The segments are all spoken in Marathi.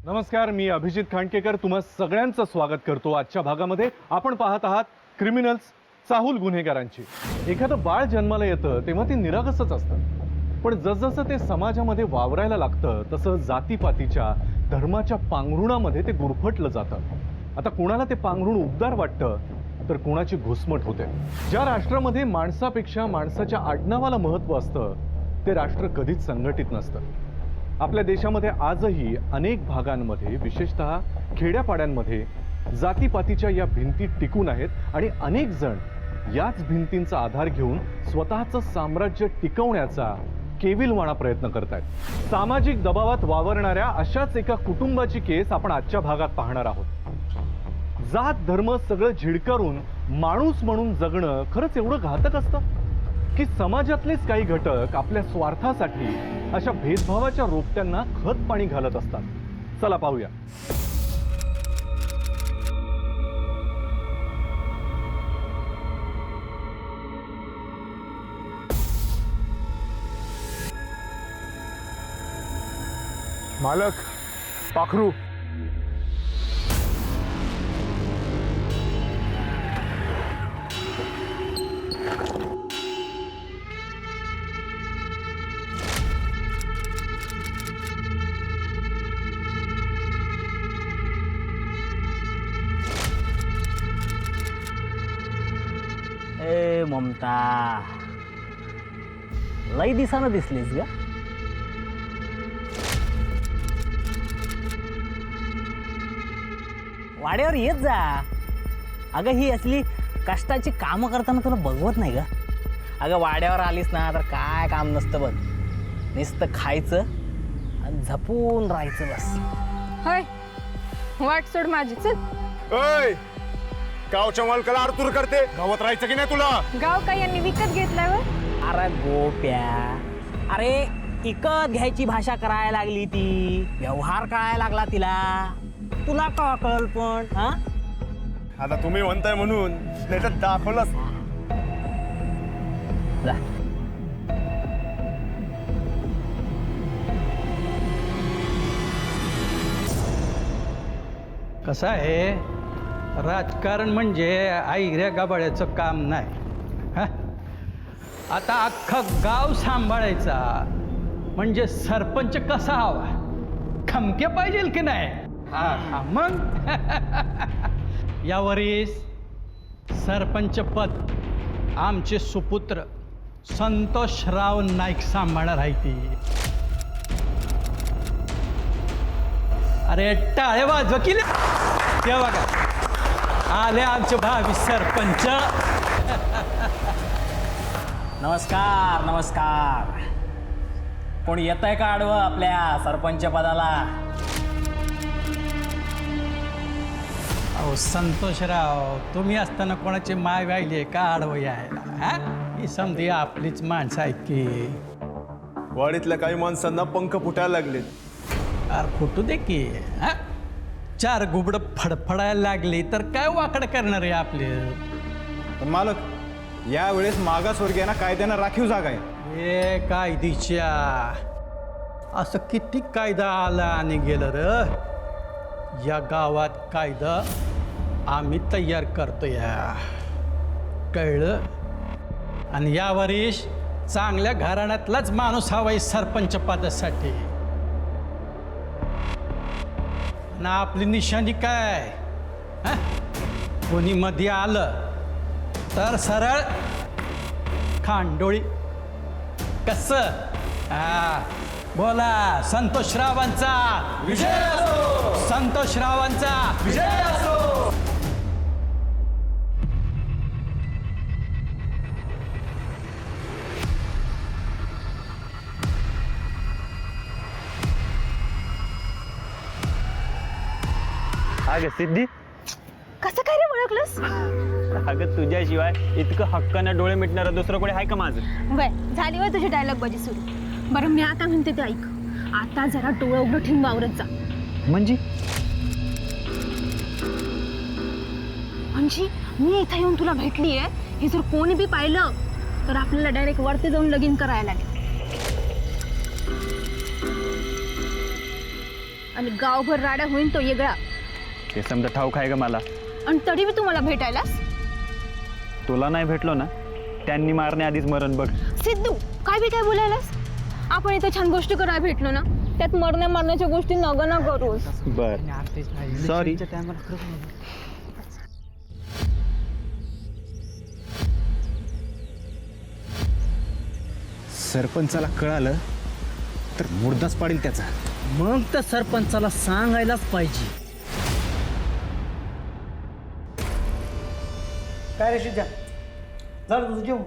नमस्कार, मी अभिजित खांडकेकर तुम्हा सगळ्यांचं स्वागत करतो। आजच्या भागामध्ये आपण पाहत आहात क्रिमिनल्स, चाहूल गुन्हेगारांची। एखादं बाळ जन्माला येतं तेव्हा ते निरागसच असतं, पण जसजसं ते समाजामध्ये वावरायला लागतं तसं जातीपातीच्या धर्माच्या पांघरुणामध्ये ते गुरफटलं जातं। आता कोणाला ते पांघरुण उबदार वाटतं तर कोणाची घुसमट होते। ज्या राष्ट्रामध्ये माणसापेक्षा माणसाच्या आडनावाला महत्त्व असतं ते राष्ट्र कधीच संघटित नसतं। आपल्या देशामध्ये आजही अनेक भागांमध्ये, विशेषतः खेड्यापाड्यांमध्ये जातीपातीच्या या भिंती टिकून आहेत आणि अनेक जण याच भिंतींचा आधार घेऊन स्वतःचं साम्राज्य टिकवण्याचा केविलवाणा प्रयत्न करतायत। सामाजिक दबावात वावरणाऱ्या अशाच एका कुटुंबाची केस आपण आजच्या भागात पाहणार आहोत। जात धर्म सगळं झिडकारून माणूस म्हणून जगणं खरंच एवढं घातक असतं की समाजातलेच काही घटक आपल्या स्वार्थासाठी अशा भेदभावाच्या रोपट्यांना खत पाणी घालत असतात। चला पाहूया। मालक, पाखरू। ए ममता, लई दिसानं दिसलीस ग। वाड्यावर येत जा। अगं ही असली कष्टाची कामं करताना तुला बघवत नाही ग। अगं वाड्यावर आलीस ना तर काय काम नसतं बघ, नुसतं खायचं आणि झपून राहायचं बस। होय, वाट सोड माझी, चल। ओय, गावच्या मालकाला आरतूर करते, गावात राहायचं की नाही तुला? गाव काय यांनी विकत घेतलाय व? अरे गोप्या, अरे इकत घ्यायची भाषा करायला लागली ती, व्यवहार कळायला लागला तिला। तुला का कळल पण? हा, आता तुम्ही म्हणताय म्हणून, नाही तर दाखवलंच। जा। कसं आहे, राजकारण म्हणजे आईऱ्या गाबाळ्याचं काम नाही। हा, आता अख्खं गाव सांभाळायचा म्हणजे सरपंच कसा हवा, खमके पाहिजे की नाही? हा मग यावरीस सरपंच पद आमचे सुपुत्र संतोषराव नाईक सांभाळणार आहे ती। अरे टाळे वाजवा की ते बघा, आले आमचे भावी सरपंच। नमस्कार नमस्कार। कोण येत आहे का आडवं आपल्या सरपंच पदाला? अहो संतोषराव, तुम्ही असताना कोणाची माय वाहिली का आडवं यायला? हा, ही समधी आपलीच माणसं आहेत की। वाडीतल्या काही माणसांना पंख फुटायला लागले। अरे फुटू दे की। हा, चार गुबडं फडफडायला लागली तर काय वाकड करणार आहे आपले? पण मालक, यावेळेस मागासवर्गीयांना कायद्यानं राखीव जागा आहे। ए कायदीच्या, असं किती कायदा आला आणि गेलं र। या गावात कायदा आम्ही तयार करतो या, कळलं? आणि यावरीस चांगल्या घराण्यातलाच माणूस हवाय सरपंच पदासाठी। ना आपली निशाणी काय? कोणी मध्ये आलं तर सरळ खांडोळी। कसं? हा, बोला, संतोषरावांचा विजय असो, संतोषरावांचा विजय असो। अगं सिद्धी, कसं काय रे ओळखलंस? अगं तुझ्याशिवाय इतकं हक्कानं डोळे मिटणारं दुसरं कोणी आहे का माझं? वय झाली वय तुझी डायलॉग बाजी सुरू। बरं मी आता म्हणते ते ऐक, आता जरा डोळं उघडं ठेवून वावरत जा। म्हणजे मी इथं येऊन तुला भेटली आहे, हे जर कोणी बी पाहिलं तर आपल्याला डायरेक्ट वरती जाऊन लगीन करायला लागेल। आणि गावभर राडा होईन तो वेगळा. ते समजा ठाऊक आहे ग मला. आणि तरी मी तुम्हाला भेटायलास. तुला नाही भेटलो ना त्यांनी मारण्याआधीच मरण बघ. सिद्धू काय बोलायलास. आपण इथे छान गोष्टी करायला भेटलो ना, त्यात मारण्याच्या गोष्टी नग ना करूस. बर सॉरी. सरपंचाला कळालं तर मुर्दाच पाडील त्याचा. मग तर सरपंचाला सांगायलाच पाहिजे. काय रे शिद्या, झालं तुझं जेवण?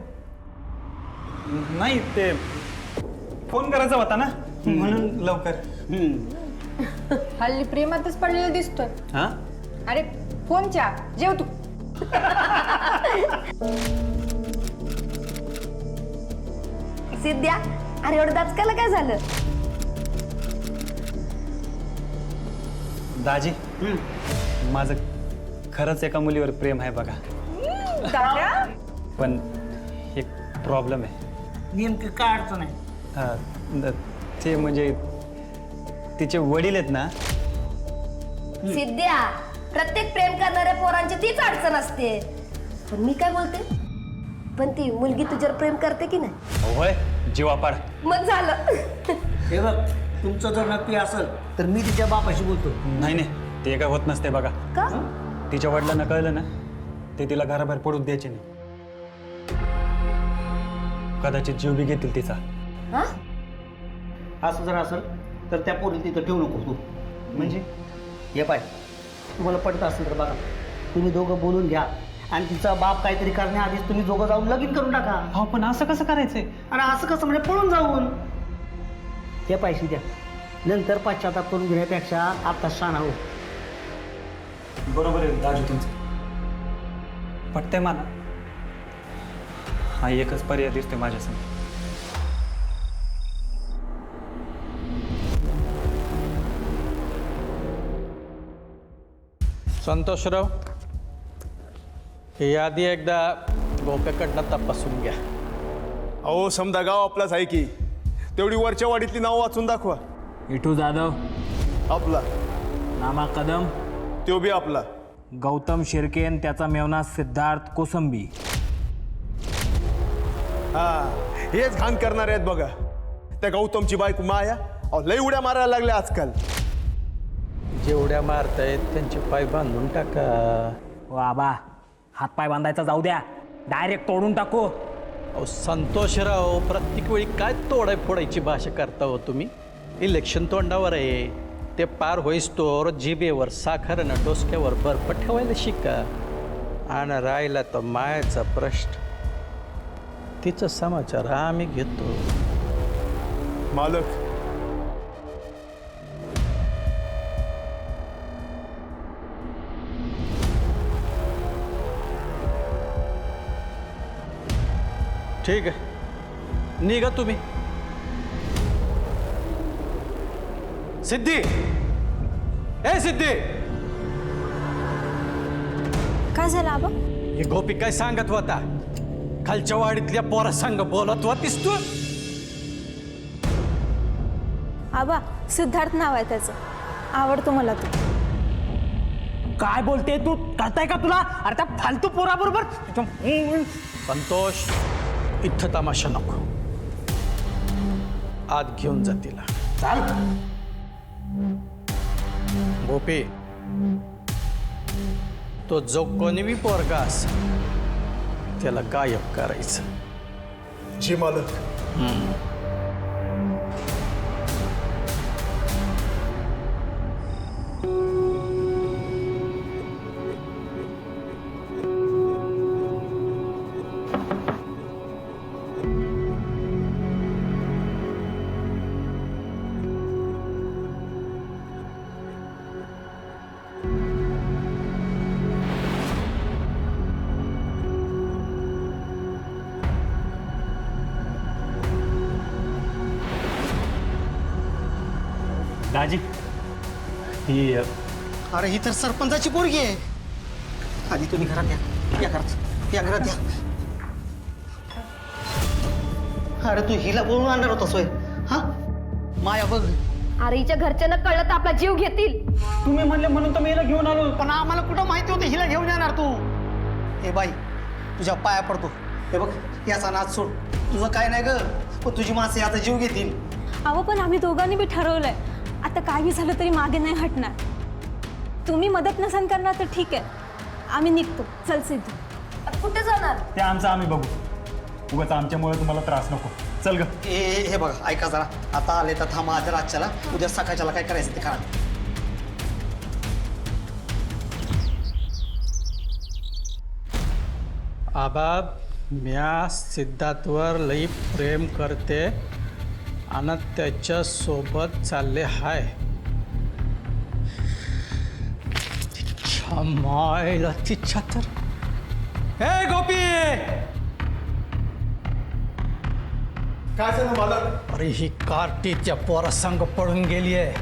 नाही ते फोन करायचा होता ना म्हणून लवकर. हल्ली प्रेमातच पडलेला दिसतोय. हा अरे फोनच्या जेव तू. सिद्ध्या, अरे एवढं दाचकायला काय झालं? दाजी माझं खरंच एका मुलीवर प्रेम आहे बघा. दादा पण एक प्रॉब्लेम आहे. नेमकं काय अडचण आहे? ते म्हणजे तिचे वडील आहेत ना. सिद्ध्या, प्रत्येक प्रेम करणाऱ्या पोरांची तीच अडचण असते. पण मी काय बोलते, पण ती मुलगी तुझ्यावर प्रेम करते की नाही? होय जीवापाड. मग झालं. हे बघ, तुमचं जर नक्की असेल तर मी तिच्या बापाशी बोलतो. नाही नाही ते काय होत नसते बघा. का? तिच्या वडिलांना कळलं ना ते तिला घराबाहेर पडून द्यायचे नाही. कदाचित जीव बी घेतील तिचा. हा? असं जर असेल तर त्या पोरीला तिथं ठेवू नको तू. म्हणजे हे पाय, तुम्हाला पडत असेल तर बघा, तुम्ही दोघं बोलून घ्या आणि तिचा बाप काहीतरी करण्याआधीच तुम्ही दोघं जाऊन लगीन करून टाका. हो पण असं कसं करायचंय? आणि असं कसं म्हणजे पळून जाऊन हे पैसे द्या. नंतर पश्चाताप करून घेण्यापेक्षा आता शाणा हो. बरोबर आहे राजू तुमचं. पटतंय मला. हा एकच पर्याय दिसतोय माझ्यासमोर. संतोषराव, ही यादी एकदा गोप्याकडनं तपासून घ्या. अहो समजा गाव आपलाच आहे की, तेवढी वरच्या वाडीतली नाव वाचून दाखवा. विठू जाधव, आपला, नामा कदम, तो बी आपला. गौतम शिर्केन, त्याचा मेवना सिद्धार्थ कोसंबी. हा, हेच घाण करणारे आहेत बघा. त्या गौतमची बायको माया अहो लई उड्या मारायला लागल्या आजकाल. जेवढ्या मारतायत त्यांचे पाय बांधून टाका. बाबा, हातपाय बांधायचा जाऊ द्या, डायरेक्ट तोडून टाकू. अहो संतोषराव, प्रत्येक वेळी काय तोडाय फोडायची भाषा करता हो तुम्ही? इलेक्शन तोंडावर आहे, ते पार होईस्तोवर जिभेवर साखर आणि डोसक्यावर बर्फ ठेवायला शिका. आणि राहिला तर मायाचा प्रश्न, तिचा समाचार आम्ही घेतो. मालक, ठीक आहे, निघा तुम्ही. सिद्धी, ए सिद्धी, काय झालं आबा? ही गोपी काय सांगत होता? खालच्या वाडीतल्या पोरा सांग बोलत होतीस तू? आबा, सिद्धार्थ नाव आहे त्याचं. आवडतो मला तू. काय बोलते तू? कळताय का तुला? अरे त्या फालतू पोराबरोबर. संतोष, इथं तमाशा नको. आत घेऊन जा तिला. चाल. गोपी, तो जो कोणी बी पोरगा असेल त्याला गायब करायचं. जी मालक. दाजी ही अरे ही तर सरपंचाची पोरगी आहे. आधी तुम्ही घरात या घरात या घरात या. अरे तू हिला बोलून आणणार होतास होय? हा, माया बघ अरे हिच्या घरच्यांना कळलं तर आपला जीव घेतील. तुम्ही म्हणले म्हणून तर मी हिला घेऊन आलो, पण आम्हाला कुठं माहिती होतं हिला घेऊन येणार तू. हे बाई तुझ्या पाया पडतो, हे बघ याचा नाच सोड. तुझं काय नाही ग, पण तुझी माणसं याचा जीव घेतील. अहो पण आम्ही दोघांनी बी ठरवलंय, आता काही झालं तरी मागे नाही हटणार. तुम्ही मदत नसेल करणार तर ठीक आहे, आम्ही निघतो. चल सिद्धू. कुठे जाणार? ते आमचं आम्ही बघू. उगाच आमच्यामुळे तुम्हाला त्रास नको. चल ग. हे बघा ऐका जरा, आता आले तर थांबा आज रातच्याला, उद्या सकाळच्याला काय करायचं ते करा. आबा म्या सिद्धार्थवर लई प्रेम करते आणि त्याच्या सोबत चालले हाय. मायला तिच्या तर हे गोपी, काय झालं मालक? अरे ही कार्टीच्या पोरासंग पळून गेली आहे.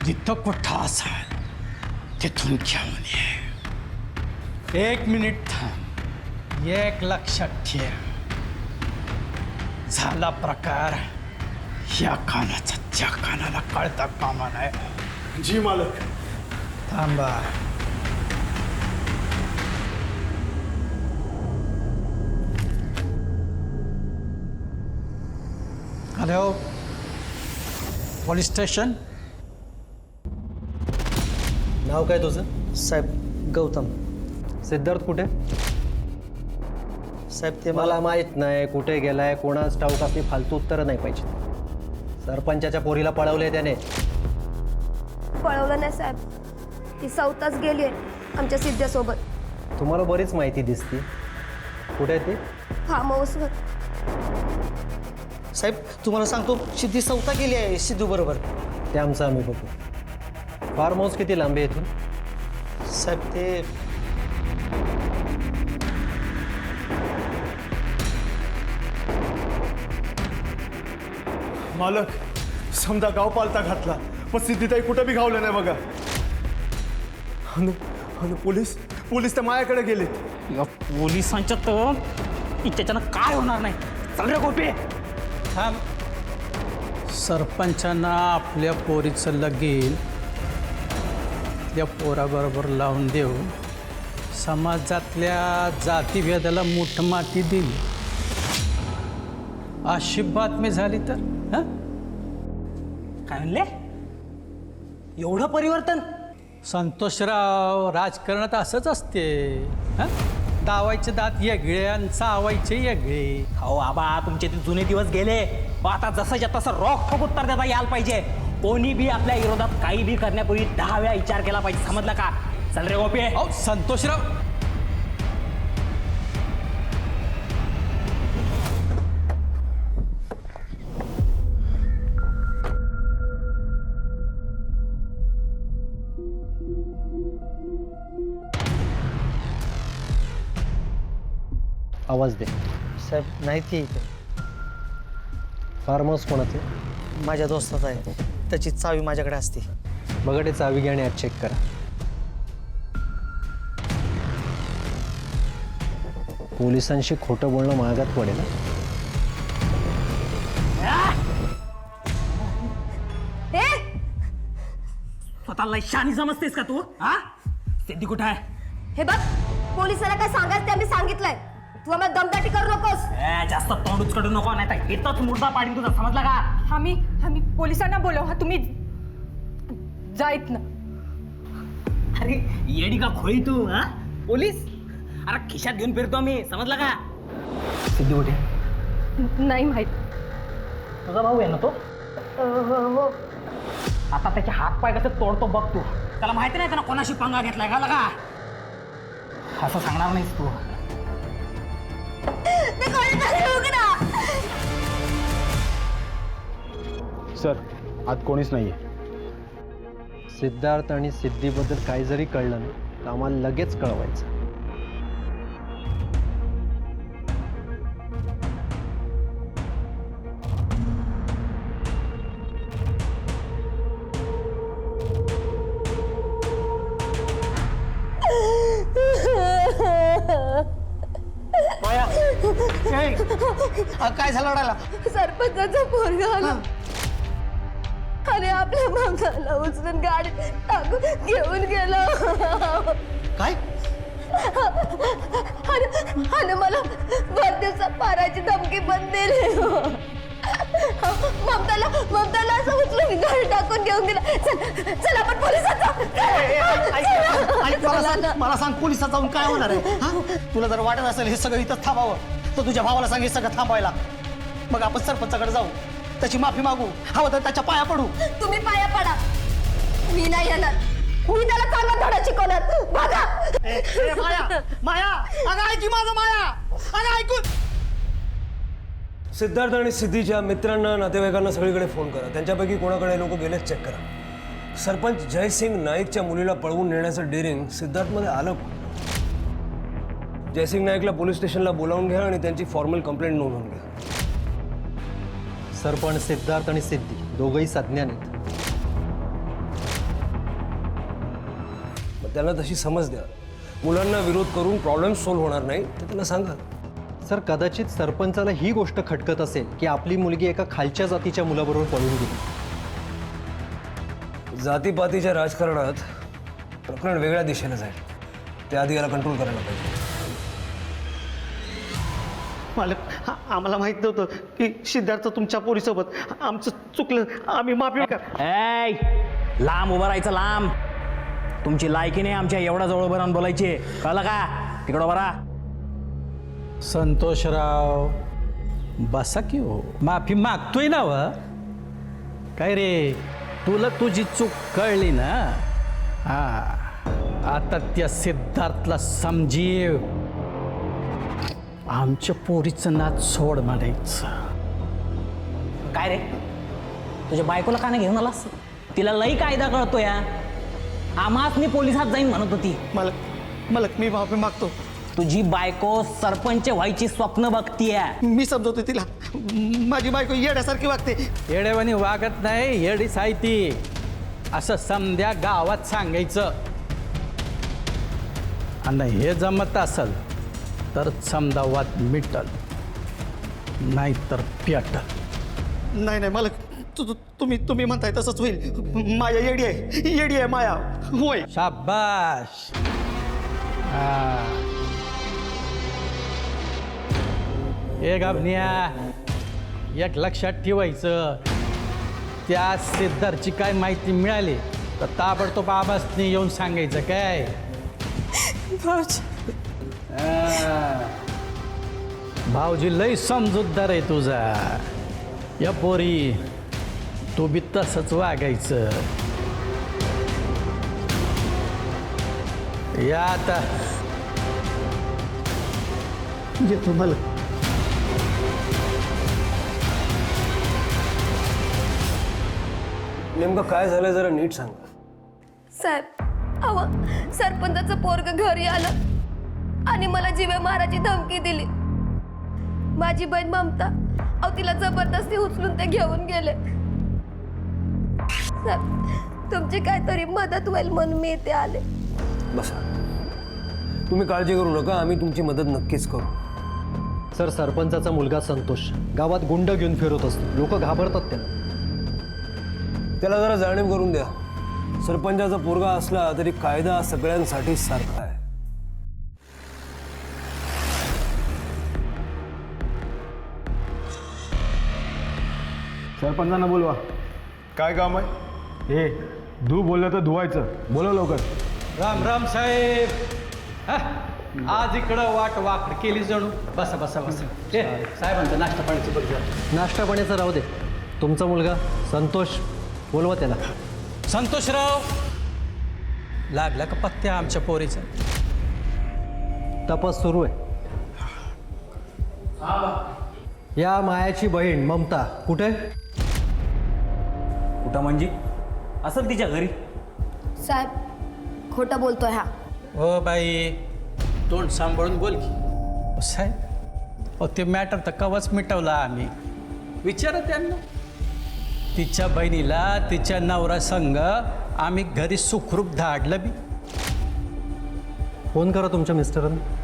जिथं कुठं असाल तिथून घेऊन ये. 1 मिनिट थांब, एक लक्षात ठेव. झाला प्रकार या कानाचा त्या कानाला कळता कामा नाही. जी मालक. थांबा. Hello, police station. नाव काय तुझं? साहेब गौतम. सिद्धार्थ कुठे? साहेब ते मला माहित नाही कुठे गेलाय, कोणाच ठाऊक. आपली फालतू उत्तरं नाही पाहिजे. सरपंचाच्या पोरीला पळवले त्याने. पळवलं नाही साहेब, ती सौताच गेली आमच्या सिद्ध्यासोबत. तुम्हाला बरीच माहिती दिसते. कुठे आहे ती? फार्म हाऊसवर. साहेब तुम्हाला सांगतो, सिद्धी सौता गेली आहे सिद्धू बरोबर. ते आमचं आम्ही बघू. फार्म हाऊस किती लांब आहे इथून? साहेब ते मालक, समजा गाव पालता घातला, पण सिद्धीताई कुठं बी घावलं नाही बघा. आणि पोलीस तर माझ्याकडे गेले. या पोलिसांच्या तर त्याच्यानं काय होणार नाही. चल रे गोपी. थांब. सरपंचांना आपल्या पोरीचं लगीन त्या पोराबरोबर लावून देऊन समाजातल्या जातीभेदाला मूठमाती दिली, अशी बातमी झाली तर हं? काय म्हणले? एवढं परिवर्तन? संतोषराव, राजकारणात असंच असते. हं? दावायचे दात वेगळे आणि चावायचे वेगळे. हो आबा, तुमचे ते जुने दिवस गेले. आता जसंच्या तसं रोख ठोक उत्तर देता यायला पाहिजे. कोणी बी आपल्या विरोधात काही बी करण्यापूर्वी 10 वेळा विचार केला पाहिजे. समजलं का? चल रे गोपी. अहो संतोषराव, आवाज दे. साहेब नाही ती इथे. फार्म हाऊस कोणाचे? माझ्या दोस्ताचा आहे, त्याची चावी माझ्याकडे असते. बघा ते चावी घ्या आणि ॲप चेक करा. पोलिसांशी खोटं बोलणं महागात पडेल. स्वतःला शानी समजतेस का तू? हा? सिद्धी कुठं आहे? हे बघ, पोलिसाला काय सांगायचं ते आम्ही सांगितलंय. तू आम्हाला दमदाटी करू नकोस. जास्त तोंडूच कडू नको, नाही तर इथंच मुर्दा पाडीन तुझा. समजला का? आम्ही पोलिसांना बोलव. हा तुम्ही जाईत ना. अरे येडी का खोई तू? हा? पोलीस? अरे खिशात घेऊन फिरतो मी. समजला का? सिद्धी कुठे? नाही माहित. तुझा भाऊ आहे ना तो? हो. आता त्याचे हात पाय कसे तोडतो बघ तू. त्याला माहिती नाही त्याला कोणाशी पंगा घेतलाय का? लगा असं सांगणार नाहीस तू. ते कोणीतरी उघडा. सर, आत कोणीच नाहीये. सिद्धार्थ आणि सिद्धीबद्दल काही जरी कळलं ना तर आम्हाला लगेच कळवायचं. काय झालं रडायला? सरपंचाचा पोरगा आला. आपल्या ममताला उचलून गाडी टाकून घेऊन गेलो. काय आणि मला बर्देचा पाराची धमकी पण दिली. ममताला असं उचलून गाडी टाकून घेऊन गेला. चल आपण पोलिसात जाऊ. मला सांग पोलिसात जाऊन काय होणार आहे हा? तुला जर वाटत असेल हे सगळं इथं थांबावं तर तुझ्या भावाला सांग हे सगळं थांबवायला. मग आपण सरपंचाकडे जाऊ, त्याची माफी मागू, हवं तर त्याच्या पाया पडू. तुम्ही पाया पडा, मी नाही येणार. मी त्याला चांगला धडा शिकवणार. बघा माया अगं ऐक की माझं माया, अगं ऐकून. सिद्धार्थ आणि सिद्धीच्या मित्रांना नातेवाईकांना सगळीकडे फोन करा. त्यांच्यापैकी कोणाकडे लोक गेलेच चेक करा. सरपंच जयसिंग नाईकच्या मुलीला पळवून नेण्याचं डेअरिंग सिद्धार्थमध्ये आलं. जयसिंग नाईकला पोलीस स्टेशनला बोलावून घ्या आणि त्यांची फॉर्मल कंप्लेंट नोंदवून घ्या. सरपंच सिद्धार्थ आणि सिद्धी दोघंही सज्ञान आहेत. मग त्यांना तशी समज द्या. मुलांना विरोध करून प्रॉब्लेम सॉल्व्ह होणार नाही ते त्यांना सांगा. सर, कदाचित सरपंचाला ही गोष्ट खटकत असेल की आपली मुलगी एका खालच्या जातीच्या मुलाबरोबर पळून गेली. जातीपातीच्या राजकारणात प्रकरण वेगळ्या दिशेनं जाईल. त्याआधी याला कंट्रोल करायला पाहिजे. मालक, आम्हाला माहित नव्हतं की सिद्धार्थ तुमच्या पोरीसोबत. आमचं चुकलं, आम्ही माफी करा. ऐ लांब उभं राहायचं, लांब. तुमची लायकी नाही आमच्या एवढा जवळ उभं राहून बोलायची, कळलं का? तिकडं बरा. संतोषराव बसा की हो, माफी मागतोय ना व. काय रे, तुला तुझी चूक कळली ना? हा, आता त्या सिद्धार्थला समजीव. आमच्या पोरीचं नाच सोड म्हणायचं. काय रे, तुझ्या बायकोला का नाही घेऊन आलास? तिला लई कायदा कळतो या. आम्हाच मी पोलिसात जाईन म्हणत होती. मालक मी माफी मागतो. तुझी बायको सरपंच व्हायची स्वप्न बघतीये. मी समजवतो तिला. माझी बायको येड्यासारखी वागते. येडेवानी वागत नाही, येडीच आहे ती. असं समध्या गावात सांगायचं. आणि हे जमत असल तर समजा वाद मिटल, नाहीतर पेटल. नाही मालक, तुम्ही म्हणताय तसंच होईल. माया येडी आहे माया. होय. शाबाश. एक अभनिया, एक लक्षात ठेवायचं. त्या सिद्धार्थची काय माहिती मिळाली तर ताबडतोब आबासने येऊन सांगायचं. काय भाऊजी लई समजूतदार आहे तुझा. या पोरी तू बी तसंच वागायचं. या आता येतो मालक. नेमकं काय झालं जरा नीट सांगा. साहेब, अहो सरपंचाचं पोरग घरी आलं आणि मला जीवे मारायची धमकी दिली. माझी बहीण ममता, अहो तिला जबरदस्ती उचलून ते घेऊन गेले. साहेब, तुमची काहीतरी मदत होईल म्हणून मी इथे आले. बसा, तुम्ही काळजी करू नका. आम्ही तुमची मदत नक्कीच करू. सर, सरपंचाचा मुलगा संतोष गावात गुंड घेऊन फिरत असतो. लोक घाबरतात त्याला. त्याला जरा जाणीव करून द्या. सरपंचाचा पोरगा असला तरी कायदा सगळ्यांसाठी सारखा आहे. सरपंचांना बोलवा. काय काम आहे? हे धू बोललं तर धुवायचं. बोलव लवकर. राम राम साहेब. हा, आज इकडं वाट वाकड केली जणू. बसा बसा बसा. साहेबांचा नाश्ता पाण्याचं बघ. नाश्ता पाण्याचं राहू दे. तुमचा मुलगा संतोष, बोलवा त्याला. संतोषराव, लागला का पत्त्या आमच्या पोरीचा? तपास सुरू आहे. या मायाची बहीण ममता कुठे? कुठं म्हणजे? असेल तिच्या घरी. साहेब, खोटं बोलतोय हा. हो बाई, तोंड सांभाळून बोल की. साहेब, हो ते मॅटर तर कवच मिटवला आम्ही. विचारा त्यांना. तिच्या बहिणीला तिच्या नवरा संघ आम्ही घरी सुखरूप धाडलं बी. फोन करा तुमच्या मिस्टरांना.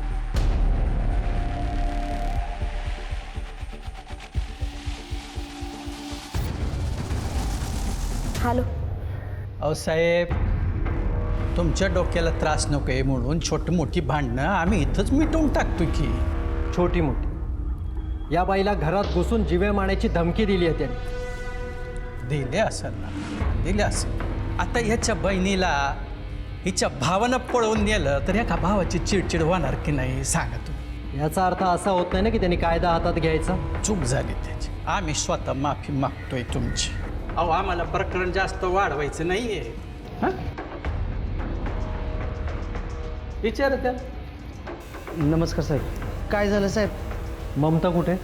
हॅलो. अहो साहेब, तुमच्या डोक्याला त्रास नको आहे म्हणून छोटी मोठी भांडणं आम्ही इथंच मिटवून टाकतो की. छोटी मोठी या बाईला घरात घुसून जीवे मारण्याची धमकी दिली आहे त्याने. दिले असेल ना, दिले असेल. आता ह्याच्या बहिणीला हिच्या भावानं पळवून नेलं तर एका भावाची चिडचिड होणार की नाही सांगा तुम्ही. याचा अर्थ असा होत नाही ना की त्यांनी कायदा हातात घ्यायचा. चूक झाली त्याची. आम्ही स्वतः माफी मागतोय तुमची. अहो आम्हाला प्रकरण जास्त वाढवायचं नाहीये. हां, विचार त्याला. नमस्कार साहेब. काय झालं साहेब? ममता कुठे?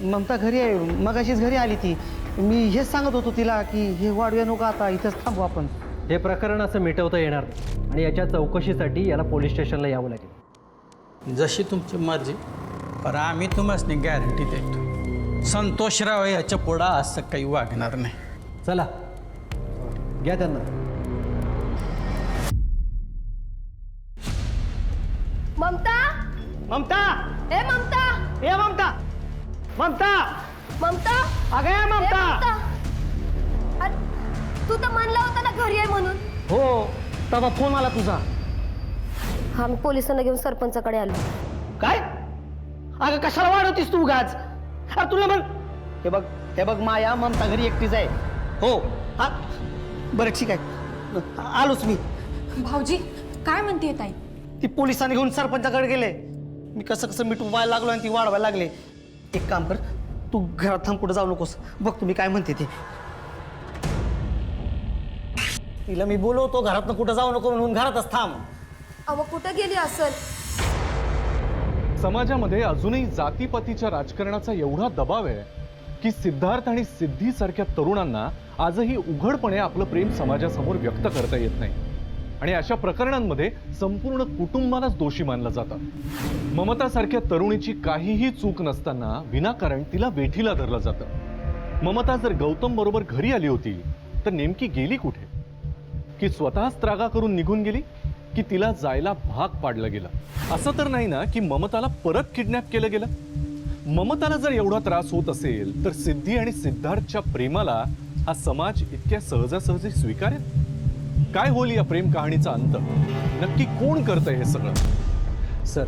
ममता घरी आहे, मगाशीच घरी आली ती. मी हेच सांगत होतो तिला की हे वाढूया नको, आता इथंच थांबू आपण. हे प्रकरण असं मिटवता येणार नाही आणि याच्या चौकशीसाठी याला पोलीस स्टेशनला यावं लागेल. जशी तुमची मर्जी, पण आम्ही तुम्हाला गॅरंटी देतो संतोषराव याच्या पुढं असं काही वागणार नाही. चला घ्या त्यांना. ममता ममता, ए ममता ए ममता, ममता, ममता अगं ए ए, ममता. अरे, तू तर म्हणला होता ना घरी आहे म्हणून. हो, तेव्हा फोन आला तुझा. हा, मी पोलिसांना घेऊन सरपंचाकडे आलो. काय? अगं कशाला वाढवतीस तू उगाच? अरे तुला म्हण. हे बघ माया, ममता घरी एकटीच आहे. हो, हा, बरं ठीक आहे, आलोच मी. भाऊजी काय म्हणते ताई? ती पोलिसांनी घेऊन सरपंचाकडे गेले. मी कसं मिटवायला लागलो आणि ती वाढवायला लागले. एक काम कर, तू घरात थांब, कुठं जाऊ नकोस. बघ तुम्ही काय म्हणते ते. तिला मी बोलवतो घरातनं कुठं जाऊ नको म्हणून, घरातच थांब. अहो कुठं गेली असेल? समाजामध्ये अजूनही जातीपातीच्या राजकारणाचा एवढा दबाव आहे की सिद्धार्थ आणि सिद्धी सारख्या तरुणांना आजही उघडपणे आपलं प्रेम समाजासमोर व्यक्त करता येत नाही. आणि अशा प्रकरणांमध्ये संपूर्ण कुटुंबालाच दोषी मानलं जातं. ममता सारख्या तरुणीची काहीही चूक नसताना विनाकारण तिला वेठीला धरलं जातं. ममता जर गौतम बरोबर घरी आली होती तर नेमकी गेली कुठे? की स्वतःच त्रागा करून निघून गेली, की तिला जायला भाग पाडलं गेलं? असं तर नाही ना की ममताला परत किडनॅप केलं गेलं? ममताला जर एवढा त्रास होत असेल तर सिद्धी आणि सिद्धार्थच्या प्रेमाला हा समाज इतक्या सहजासहजी स्वीकारेल? काय होईल या प्रेम कहाणीचा अंत? नक्की कोण करतंय हे सगळं? सर,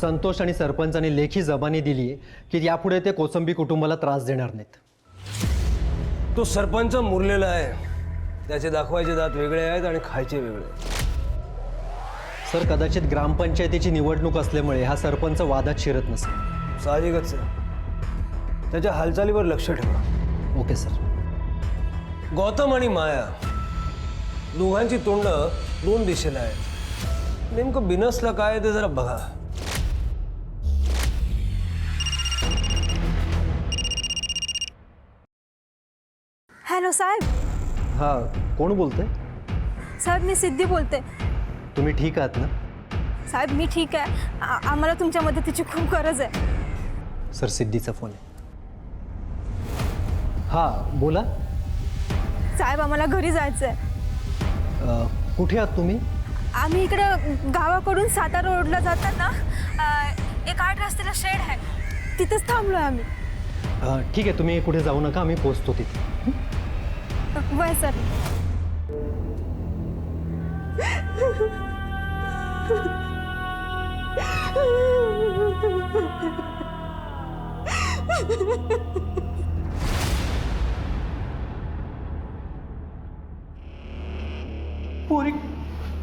संतोष आणि सरपंचांनी लेखी जबानी दिली आहे की यापुढे ते कोसंबी कुटुंबाला त्रास देणार नाहीत. तो सरपंच मुरलेला आहे, त्याचे दाखवायचे दात वेगळे आहेत आणि खायचे वेगळे. सर, कदाचित ग्रामपंचायतीची निवडणूक असल्यामुळे हा सरपंच वादात शिरत नसेल. साहजिकच आहे. त्याच्या हालचालीवर लक्ष ठेवा. Okay sir. गौतम आणि माया दोघांची तोंड दोन दिशेला आहेत. नेमकं बिनसलं काय ते जरा बघा. हॅलो साहेब. हां, कोण बोलतंय? साहेब मी सिद्धी बोलते. तुम्ही ठीक आहात ना? साहेब मी ठीक आहे. आम्हाला तुमच्या मदतीची खूप गरज आहे. सर, सिद्धीचा फोन आहे. हां बोला. साहेब आम्हाला घरी जायचं आहे. कुठे आहात तुम्ही? आम्ही इकडं गावाकडून सातारा रोडला जाताना एक 8 रस्त्याला शेड आहे, तिथेच थांबलो आहे आम्ही. ठीक आहे, तुम्ही कुठे जाऊ नका, आम्ही पोहोचतो तिथे. वय सर. पोरी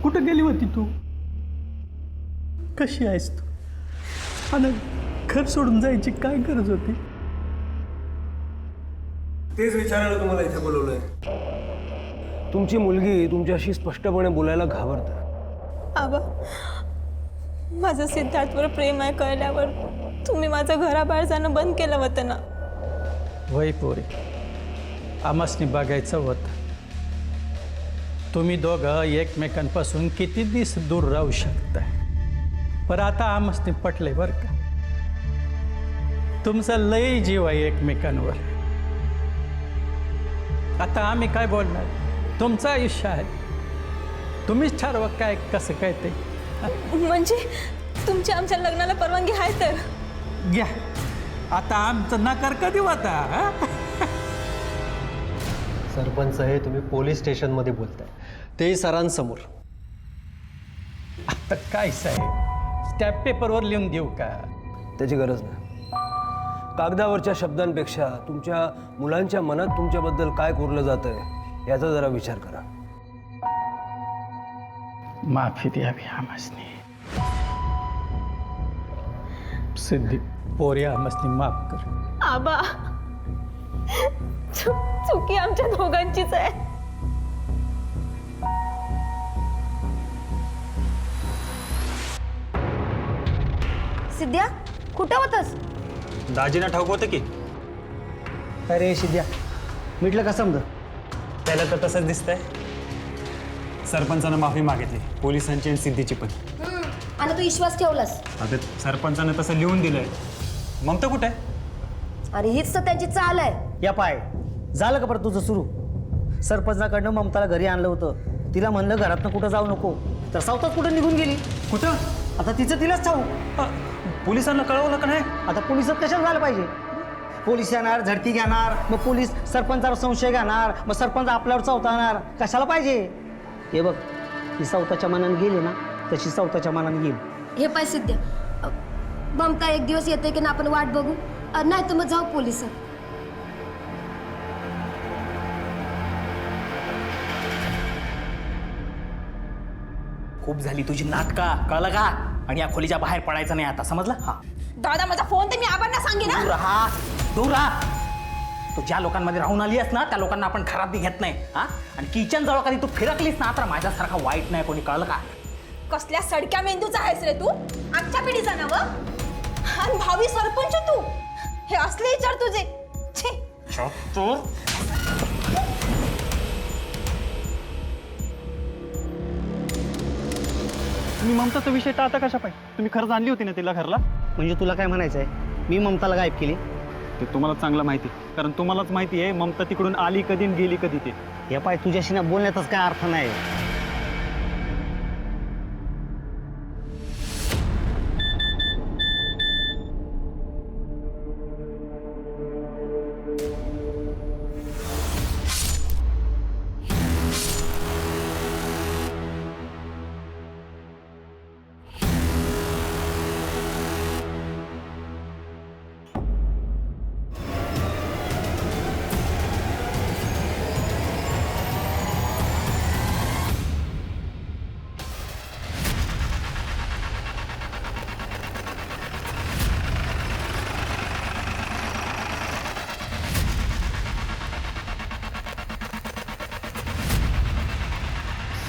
कुठं गेली होती तू? कशी आहेस तू? आणि घर सोडून जायची काय गरज होती? तेच विचारायला तुम्हाला इथे बोलवलंय. तुमची मुलगी तुमच्याशी स्पष्टपणे बोलायला घाबरते. आबा, माझं सिद्धार्थवर प्रेम आहे कळल्यावर तुम्ही माझं घराबाहेर जाणं बंद केलं होतं ना. वय पोरी, आमासनी बघायचं होतं तुम्ही दोघं एकमेकांपासून किती दिवस दूर राहू शकता. पण आता आमासनी पटलंय बरं का, तुमचा लय जीव आहे एकमेकांवर. आता आम्ही काय बोलणार? तुमचं आयुष्य आहे, तुम्हीच ठरवा काय कसं काय ते. म्हणजे तुमच्या आमच्या लग्नाला परवानगी आहे तर घ्या. आता आमचं नकार कधी होता? सरपंच हे तुम्ही पोलीस स्टेशनमध्ये बोलताय. तेही सरांसमोर. आता काय साहेब, स्टॅम्प पेपरवर लिहून देऊ का? त्याची गरज नाही. कागदावरच्या शब्दांपेक्षा तुमच्या मुलांच्या मनात तुमच्याबद्दल काय कोरलं जातंय याचा जरा विचार करा. माफी द्यावी आमसनी. सिद्धी, पोरी आमसनी माफ कर. आबा, चुकी आमच्या दोघांचीच आहे. सिद्ध्या कुठं होतस? दाजीना ठाऊक होतं की. अरे शिद्या, मिटलं का समज? त्याला तर तसंच दिसतंय. सरपंचानं माफी मागितली, पोलिसांची आणि सिद्धीची पण. आणि तू विश्वास ठेवलास? आता सरपंचानं तसं लिहून दिलंय. ममता कुठे आहे? अरे हीच तर त्यांची चाल आहे. या पाय, झालं का परत तुझं सुरू? सरपंचाकडनं ममताला घरी आणलं होतं. तिला म्हणलं घरातनं कुठं जाऊ नको, तर सावतात कुठं निघून गेली. कुठं? आता तिचं तिलाच ठाऊ. पोलिसांना कळवलं का नाही? आता पोलिसात कशाला झालं पाहिजे? पोलीस येणार, झडती घेणार, मग पोलीस सरपंचावर संशय घेणार, मग सरपंच आपल्यावर चौथाणार. कशाला पाहिजे? हे बघ, ती चौथाच्या मनाने गेली ना, तशी चौथाच्या मनाने गेली. हे पाय सिद्ध्या, ममता एक दिवस येते की ना आपण वाट बघू, नाही तर मग जाऊ पोलिसात. खूप झाली तुझी नाटका, कळलं का? आणि या खोलीच्या बाहेर पडायचं नाही आता, समजलं? हा, दादा, माझा फोन ते मी आबांना सांगेन ना. दूर राहा, दूर राहा. तू ज्या लोकांमध्ये राहून आली आहेस ना, त्या लोकांना आपण खराब बी घेत नाही. हा, आणि किचन जवळ कधी तू फिरकलीस ना, तर माझ्यासारखा वाईट नाही कोणी, कळलं का? कसल्या सडक्या मेंदूचा आहेस रे तू? आजच्या पिढीचा ना व? आणि भावी सरपंच तू? हे असले विचार तुझे? छे. तुम्ही ममताचा विषय टाळता कशा पाहिजे? तुम्ही खरंच आणली होती ना तिला घरला? म्हणजे तुला काय म्हणायचं आहे? मी ममताला गायब केली? ते तुम्हाला चांगलं माहिती, कारण तुम्हालाच माहिती आहे ममता तिकडून आली कधी आणि गेली कधी ते. या पाय, तुझ्याशी ना बोलण्यातच काय अर्थ नाही.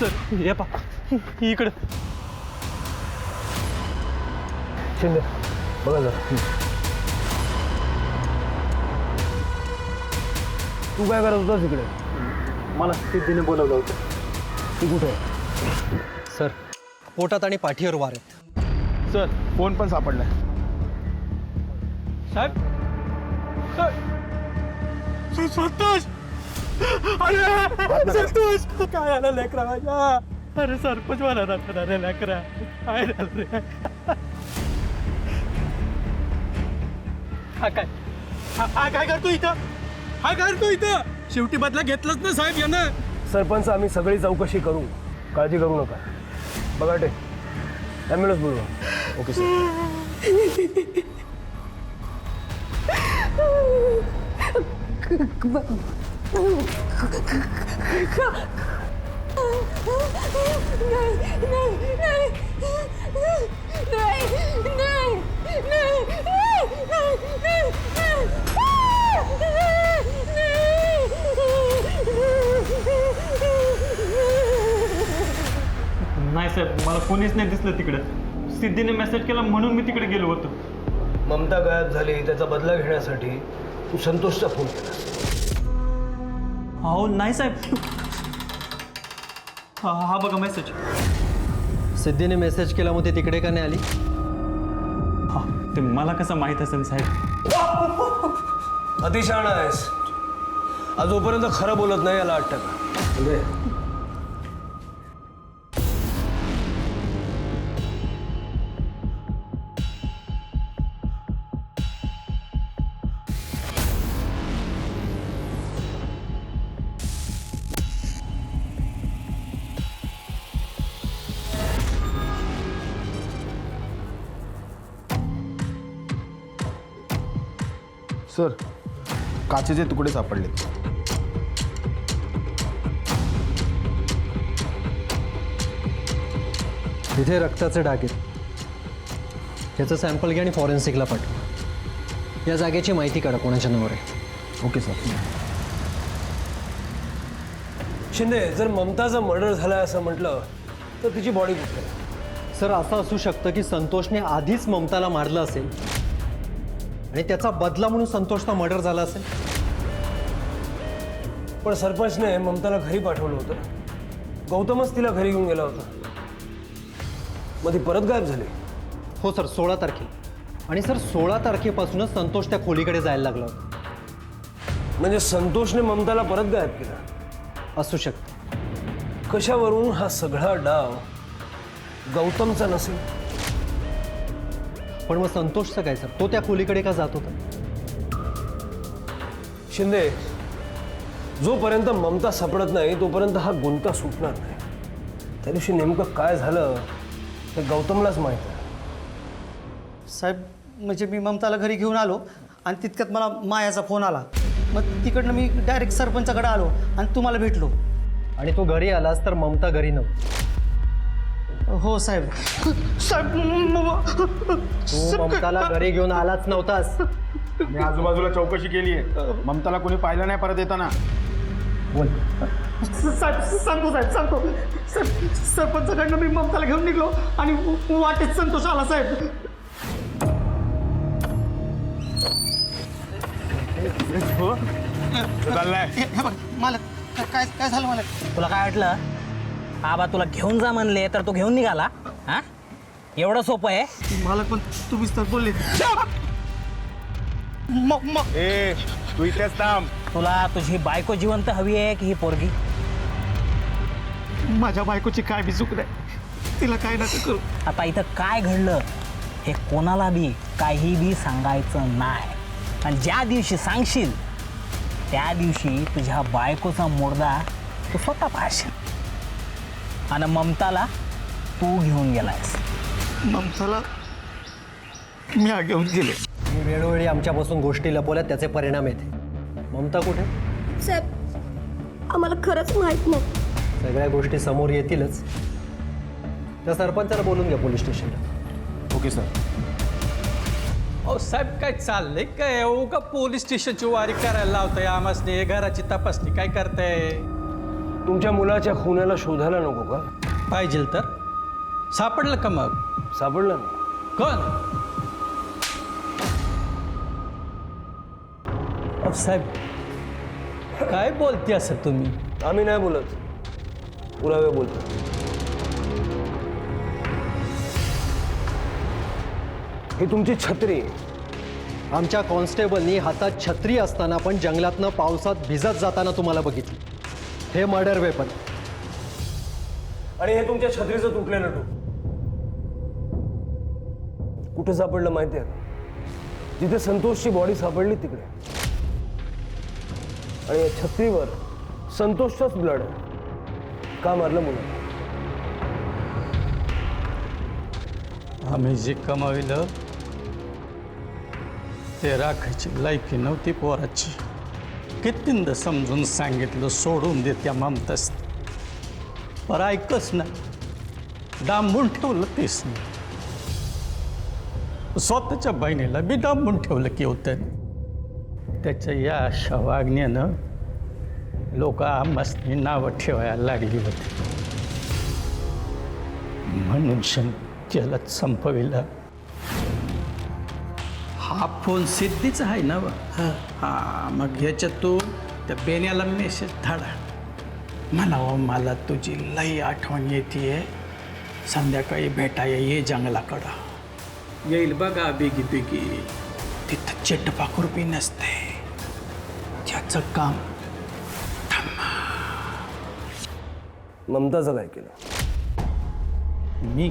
सर हे पा इकडं. शिंदे, बघा जरा. तू काय करत होतास इकडे? मला सिद्धीने बोलवलं होतं. तू कुठे आहे? सर, पोटात आणि पाठीवर वार आहेत. सर, फोन पण सापडलाय. साहेब, संतोष, अरे संतोष, काय आलं लेकरा माझ्या? अरे सरपंच मला राहणार रे लेकरा, काय झालं रे? हा काय? हा काय करतो इथं? हा काय करतो इथं? शेवटी बदला घेतलाच ना साहेब यानं. सरपंच, आम्ही सगळी चौकशी करू, काळजी करू नका. बघा टे, ॲम्ब्युलन्स बोलवा. Okay sir. नाही साहेब, मला कोणीच नाही दिसलं तिकडं. सिद्धीने मेसेज केला म्हणून मी तिकडे गेलो होतो. ममता गायब झाली, त्याचा बदला घेण्यासाठी तू संतोषचा फोन केलास. हो नाही साहेब. हा बघा मेसेज. सिद्धीने मेसेज केला, मग ती तिकडे का नाही आली? हा, ते मला कसं माहीत असेल साहेब? अतिशहाणा आहेस. आज जोपर्यंत खरं बोलत नाही याला 8 टक्का. सर काचेचे तुकडे सापडले. इथे रक्ताचे डाग आहेत. याचं सॅम्पल घ्या आणि फॉरेन्सिकला पाठवा. या जागेची माहिती काढा कोणाच्या नावावर आहे. Okay sir. शिंदे, जर ममताचा मर्डर झालाय असं म्हटलं तर तिची बॉडी कुठे आहे? सर, असं असू शकतं की संतोषने आधीच ममताला मारलं असेल आणि त्याचा बदला म्हणून संतोषचा मर्डर झाला असेल. पण सरपंचने ममताला घरी पाठवलं होतं. गौतमच तिला घरी घेऊन गेला होता. मग ती परत गायब झाली. हो सर, 16 तारखेला. आणि सर 16 तारखेपासूनच संतोष त्या खोलीकडे जायला लागला होता. म्हणजे संतोषने ममताला परत गायब केला. असू शकतं. कशावरून हा सगळा डाव गौतमचा नसेल? पण मग संतोषचं काय सर? तो त्या खोलीकडे का जात होता? शिंदे, जोपर्यंत ममता सापडत नाही तोपर्यंत हा गुंता सुटणार नाही. त्या दिवशी नेमकं काय झालं हे गौतमलाच माहीत आहे. साहेब, म्हणजे मी ममताला घरी घेऊन आलो आणि तितक्यात मला मायाचा फोन आला. मग तिकडनं मी डायरेक्ट सरपंचाकडे आलो आणि तुम्हाला भेटलो. आणि तो घरी आलास तर ममता घरी नव्हती. हो साहेब. साहेब, तू ममताला घरी घेऊन आलाच नव्हतास. मी आजूबाजूला चौकशी केली आहे. ममताला कोणी पाहिलं नाही परत येताना. बोल. साहेब सांगतो, साहेब सांगतो. साहेब, सरपंचाकडनं मी ममताला घेऊन निघलो आणि वाटेत संतोष आला साहेब. मला काय काय झालं मला? तुला काय वाटलं आबा तुला घेऊन जा म्हणले तर तो घेऊन निघाला? हा, एवढं सोपं आहे? मला पण तुम्हीच तर बोलले. ए तू इथेच थांब. तुला तुझी बायको जिवंत हवी आहे की ही पोरगी? माझ्या बायकोची काय बी चूक नाही. तिला काय नका करू. आता इथं काय घडलं हे कोणाला बी काही बी सांगायचं नाही. आणि ज्या दिवशी सांगशील त्या दिवशी तुझ्या बायकोचा मुर्दा तू स्वतः पाहशील. आणि ममताला तू घेऊन गेलायस. ममताला मी घेऊन गेलो. मी वेळोवेळी आमच्यापासून गोष्टी लपवल्या, त्याचे परिणाम येते. ममता कुठे? साहेब, आम्हाला खरंच माहित नाही. सगळ्या गोष्टी समोर येतीलच. त्या सरपंचाला बोलून घ्या पोलीस स्टेशनला. Okay sir. अहो साहेब, काय चाललंय काय? हो का पोलीस स्टेशनची वारी करायला लावताय आमासने? घराची तपासणी काय करताय? तुमच्या मुलाच्या खुनाला शोधायला नको का? पाहिजे तर सापडलं का मग? सापडलं ना. कोण? अहो साहेब, काय बोलते असं तुम्ही? आम्ही नाही बोलत, पुरावे बोलतो. ही तुमची छत्री. आमच्या कॉन्स्टेबलनी हातात छत्री असताना पण जंगलातनं पावसात भिजत जाताना तुम्हाला बघितलं. हे मर्डर वेपन. आणि हे तुमच्या छत्रीचं तुटलेलं टोक कुठे सापडलं माहिती आहे? जिथे संतोषची बॉडी सापडली तिकडे. आणि या छत्रीवर संतोषचाच ब्लड आहे. का मारलं मुलं? आम्ही जे कमाविलं ते राखायची लायकी नव्हती पोराची. कितींदा समजून सांगितलं सोडून दे त्या ममतास, पर ऐकच नाही. डांबून ठेवलं तेच नाही. स्वतःच्या बहिणीला बी डांबून ठेवलं की होतं. त्याच्या या अशा वागण्यानं लोक आम्हासनी नावं ठेवायला लागली होती. म्हणून जलद संपविला. हा फोन सिद्धीचा आहे ना? हा, मग ह्याच्यात तू त्या बेण्याला मेसेज धाडा म्हणावं मला तुझी लई आठवण येते, संध्याकाळी भेटाय ये जंगलाकडं. येईल बघा बेगी बेगी. तिथं चिट्टपाखूर बी नसते. त्याचं काम ममताचं काय केलं? मी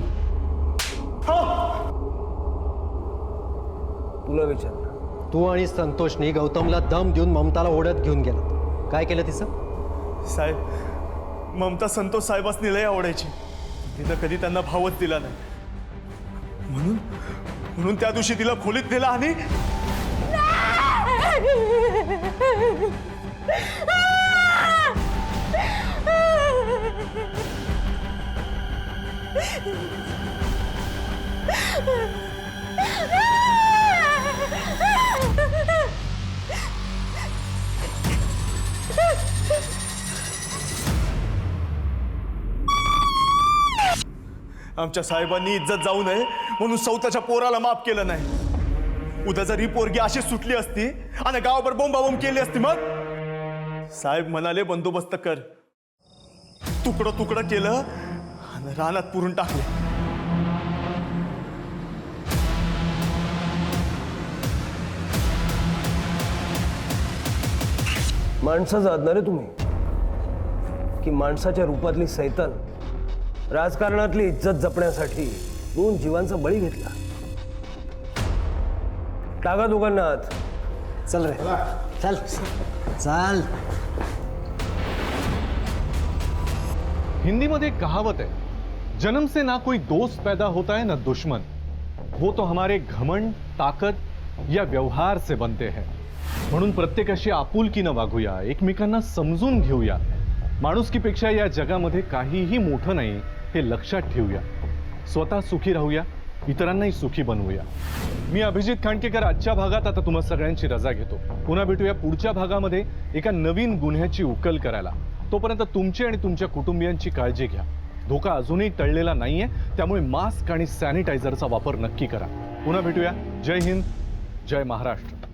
तुला विचारलं. तू आणि संतोषनी गौतमला दम देऊन ममताला ओढत घेऊन गेला. काय केलं तिचं? साहेब, ममता संतोष साहेबांनी लय आवडायची. तिनं कधी त्यांना भावच दिला नाही. म्हणून त्या दिवशी तिला खोलीत नेला आणि आमच्या साहेबांनी इज्जत जाऊ नये म्हणून स्वतःच्या पोराला माफ केलं नाही. उद्या जर ही पोरगी अशी सुटली असती आणि गावावर बोंबाबोंब केली असती मग साहेब म्हणाले बंदोबस्त कर. तुकडं तुकडं केलं आणि रानात पुरून टाकले. माणसाचं आहात ना रे तुम्ही, की माणसाच्या रूपातली सैतान राजकारणातली इज्जत जपण्यासाठी 2 जीवांचा बळी घेतला. टाका दोघांना आत. चल रे चल चल. हिंदी में एक कहावत है, जन्म से ना कोई दोस्त पैदा होता है ना दुश्मन, वो तो हमारे घमंड, ताकत या व्यवहार से बनते हैं. म्हणून प्रत्येकाशी आपुलकीनं वागूया, एकमेकांना समजून घेऊया. माणुसकीपेक्षा या जगामध्ये काहीही मोठं नाही हे लक्षात ठेवूया. स्वतः सुखी राहूया, इतरांनाही सुखी बनवूया. मी अभिजित खांडकेकर आजच्या भागात आता तुम्हा सगळ्यांची रजा घेतो. पुन्हा भेटूया पुढच्या भागामध्ये एका नवीन गुन्ह्याची उकल करायला. तोपर्यंत तुमची आणि तुमच्या कुटुंबियांची काळजी घ्या. धोका अजूनही टळलेला नाहीये, त्यामुळे मास्क आणि सॅनिटायझरचा वापर नक्की करा. पुन्हा भेटूया. जय हिंद, जय महाराष्ट्र.